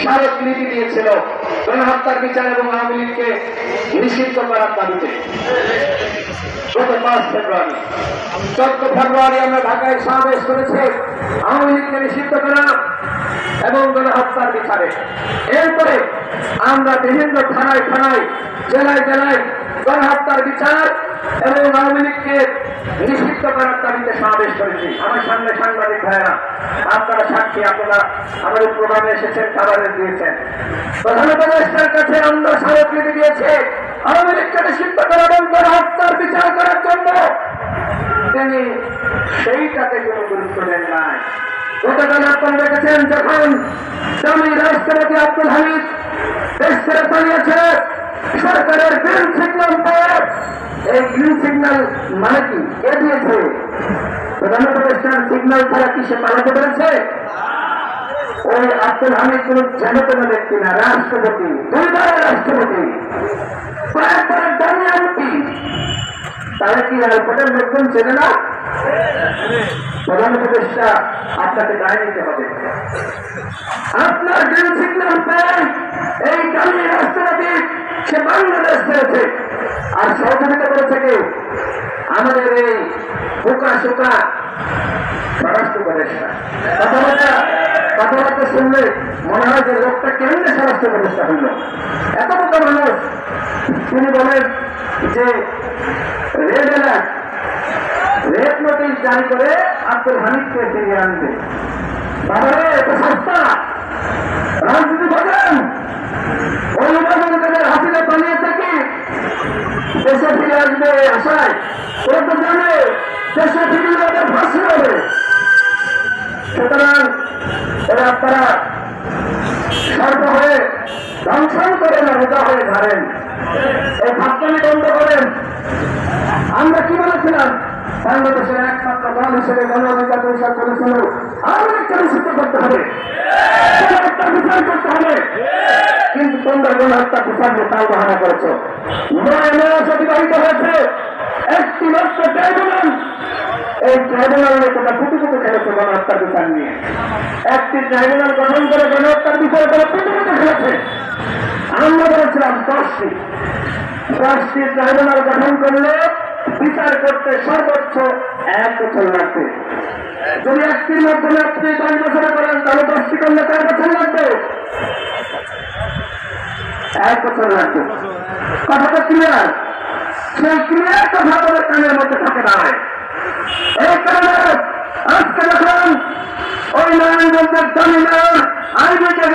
স্মারকলিপি দিয়েছিল গণহত্যার বিচার এবং আওয়ামী লীগকে নিষিদ্ধ করার দাবিতে। গত 5 ফেব্রুয়ারি 14 ফেব্রুয়ারি আমরা ঢাকায় সমাবেশ করেছি আওয়ামী লীগকে নিষিদ্ধ করা এবং গণহত্যার বিচারে। এরপরে আমরা বিভিন্ন থানায় থানায় জেলায় জেলায় গণহত্যার বিচার এবং আওয়ামী লীগকে নিষিদ্ধ করার দাবিতে সমাবেশ করেছি। আমার সামনে সাংবাদিক ভাইয়েরা, আপনারা সাক্ষী, আপনারা আমাদের প্রোগ্রামে এসেছেন, খাবারের দিয়েছেন। প্রধান উপদেষ্টার কাছে আমরা স্মারকলিপি দিয়েছি আওয়ামী লীগকে নিষিদ্ধ করা এবং গণহত্যার বিচার করার জন্য। তিনি সেইটাতে কোনো গুরুত্ব দেন নাই। গতকাল আপনারা দেখেছেন যখন স্বামী রাষ্ট্রপতি আব্দুল হামিদ দেশ ছেড়ে পালিয়েছে, সরকারের গ্রিন সিগন্যাল পাওয়ার, এই গ্রিন সিগন্যাল মানে কি কে দিয়েছে? প্রধান উপদেষ্টার সিগন্যাল ছাড়া কি সে পালাতে পেরেছে? ওই আব্দুল হামিদ কোন জনতম ব্যক্তি না, রাষ্ট্রপতি, 2 রাষ্ট্রপতি, কয়েকবারের দামি এমপি। তারা কি এয়ারপোর্টের লোকজন চেনে না? প্রধান উপদেষ্টা আপনাকে দায় নিতে হবে। আপনার গ্রিন সিগন্যাল পেয়ে এই দামি রাষ্ট্রপতি সে বাংলাদেশ পেয়েছে। আর সহযোগিতা করেছে কে? আমাদের এই বোকা শোকা স্বরাষ্ট্র উপদেষ্টা। কথাবার্তা শুনলে মনে হয় যে লোকটা কেমনে স্বরাষ্ট্র উপদেষ্টা হইল, এত বোকা মানুষ। তিনি বলেন যে রেড অ্যালার্ট, রেড নোটিশ জারি করে আব্দুল হামিদকে ফিরিয়ে আনবে। বাবারে এত সস্তা রাজনীতি করেন। ওই উপজেলাদের হাসিনা পালিয়েছে কি দেশে ফিরে আসবে আশায়? ওরা তো জানে দেশে ফিরলে ওদের ফাঁসি হবে। সুতরাং ওরা আপনারা সর্ব হয়ে ধ্বংসন করে না, রোজা হয়ে ধরেন, এই ভাবনানি বন্ধ করেন। আমরা কি বলেছিলাম? বাংলাদেশের একমাত্র দল হিসেবে গণ অধিকার পরিষদ করেছিল আরো একটা নিষিদ্ধ করতে হবে, বিচার করতে হবে। কিন্তু তোমরা গণহত্যা বিচার নিয়ে তাল বাহানা করেছো। 9 মাস অতিবাহিত হয়েছে, একটি মাত্র ট্রাইব্যুনাল, এই ট্রাইব্যুনাল নিয়ে তোমরা পুটুপুটু খেলেছে গণহত্যার বিচার নিয়ে। একটি ট্রাইব্যুনাল গঠন করে গণহত্যার বিচার করে পুটুপুটু খেলেছে। আমরা বলেছিলাম 10টি ট্রাইব্যুনাল গঠন করলে বিচার করতে সর্বোচ্চ 1 বছর লাগবে। যদি একটির মাধ্যমে আপনি 5 বছরে করেন তাহলে 10টি করলে 4 বছর লাগবে, 1 বছর লাগবে। কথাটা ক্লিয়ার? সেই ক্লিয়ার কথা আমাদের কানের মধ্যে থাকে না। এই কারণে আজকে যখন ওই নারায়ণগঞ্জের জমিদার আইনকে